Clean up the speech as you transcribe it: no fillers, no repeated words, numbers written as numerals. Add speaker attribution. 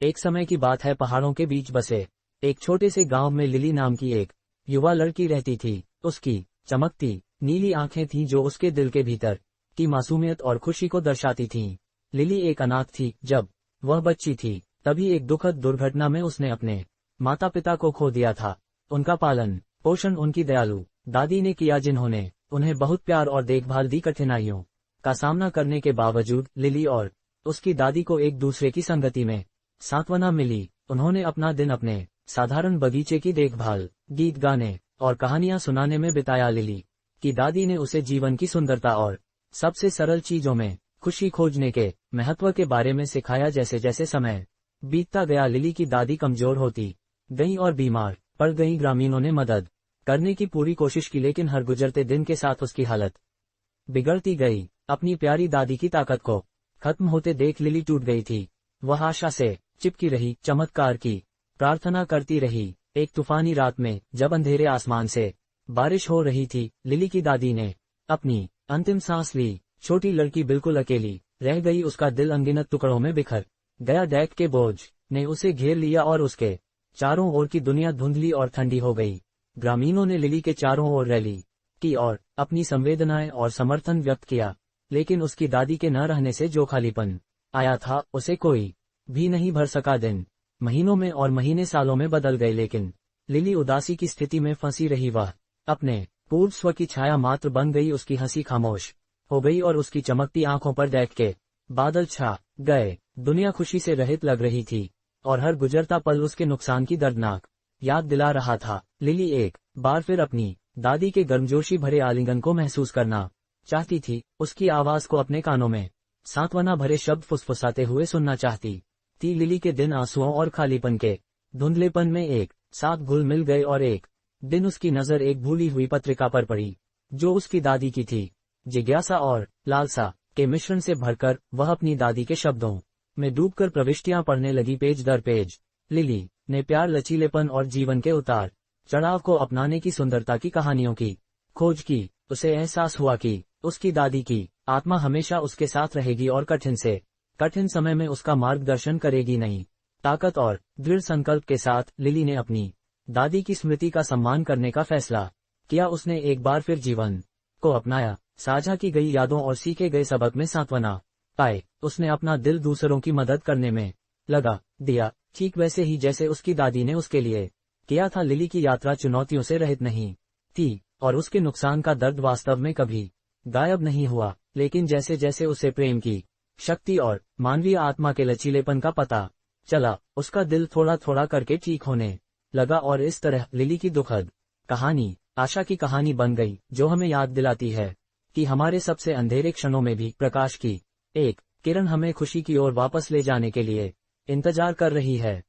Speaker 1: एक समय की बात है, पहाड़ों के बीच बसे एक छोटे से गांव में लिली नाम की एक युवा लड़की रहती थी। उसकी चमकती नीली आंखें थीं जो उसके दिल के भीतर की मासूमियत और खुशी को दर्शाती थीं। लिली एक अनाथ थी। जब वह बच्ची थी तभी एक दुखद दुर्घटना में उसने अपने माता पिता को खो दिया था। उनका पालन पोषण उनकी दयालु दादी ने किया, जिन्होंने उन्हें बहुत प्यार और देखभाल दी। कठिनाइयों का सामना करने के बावजूद लिली और उसकी दादी को एक दूसरे की संगति में सांत्वना मिली। उन्होंने अपना दिन अपने साधारण बगीचे की देखभाल, गीत गाने और कहानियां सुनाने में बिताया। लिली की दादी ने उसे जीवन की सुंदरता और सबसे सरल चीजों में खुशी खोजने के महत्व के बारे में सिखाया। जैसे जैसे समय बीतता गया, लिली की दादी कमजोर होती गई और बीमार पड़ गई। ग्रामीणों ने मदद करने की पूरी कोशिश की, लेकिन हर गुजरते दिन के साथ उसकी हालत बिगड़ती गई। अपनी प्यारी दादी की ताकत को खत्म होते देख लिली टूट गई थी। वह आशा से चिपकी रही, चमत्कार की प्रार्थना करती रही। एक तूफानी रात में जब अंधेरे आसमान से बारिश हो रही थी, लिली की दादी ने अपनी अंतिम सांस ली। छोटी लड़की बिल्कुल अकेली रह गई, उसका दिल अनगिनत टुकड़ों में बिखर गया। डैक के बोझ ने उसे घेर लिया और उसके चारों ओर की दुनिया धुंधली और ठंडी हो गई। ग्रामीणों ने लिली के चारों ओर रैली की और अपनी संवेदनाएं और समर्थन व्यक्त किया, लेकिन उसकी दादी के न रहने से जो खालीपन आया था उसे कोई भी नहीं भर सका। दिन महीनों में और महीने सालों में बदल गए, लेकिन लिली उदासी की स्थिति में फंसी रही। वह अपने पूर्व स्व की छाया मात्र बन गई। उसकी हंसी खामोश हो गई और उसकी चमकती आंखों पर डैक के बादल छा गए। दुनिया खुशी से रहित लग रही थी और हर गुजरता पल उसके नुकसान की दर्दनाक याद दिला रहा था। लिली एक बार फिर अपनी दादी के गर्मजोशी भरे आलिंगन को महसूस करना चाहती थी। उसकी आवाज को अपने कानों में सांत्वना भरे शब्द फुसफुसाते हुए सुनना चाहती थी। लिली के दिन आंसुओं और खालीपन के धुंधलेपन में एक साथ घुल मिल गए और एक दिन उसकी नजर एक भूली हुई पत्रिका पर पड़ी जो उसकी दादी की थी। जिज्ञासा और लालसा के मिश्रण से भरकर वह अपनी दादी के शब्दों में डूबकर प्रविष्टियां पढ़ने लगी, पेज दर पेज। लिली ने प्यार, लचीलेपन और जीवन के उतार चढ़ाव को अपनाने की सुंदरता की कहानियों की खोज की। उसे एहसास हुआ कि उसकी दादी की आत्मा हमेशा उसके साथ रहेगी और कठिन से कठिन समय में उसका मार्गदर्शन करेगी। नहीं ताकत और दृढ़ संकल्प के साथ लिली ने अपनी दादी की स्मृति का सम्मान करने का फैसला किया। उसने एक बार फिर जीवन को अपनाया, साझा की गई यादों और सीखे गए सबक में सांत्वना पाए। उसने अपना दिल दूसरों की मदद करने में लगा दिया, ठीक वैसे ही जैसे उसकी दादी ने उसके लिए किया था। लिली की यात्रा चुनौतियों से रहित नहीं थी और उसके नुकसान का दर्द वास्तव में कभी गायब नहीं हुआ, लेकिन जैसे जैसे उसे प्रेम की शक्ति और मानवीय आत्मा के लचीलेपन का पता चला, उसका दिल थोड़ा थोड़ा करके ठीक होने लगा। और इस तरह लिली की दुखद कहानी आशा की कहानी बन गई, जो हमें याद दिलाती है कि हमारे सबसे अंधेरे क्षणों में भी प्रकाश की एक किरण हमें खुशी की ओर वापस ले जाने के लिए इंतजार कर रही है।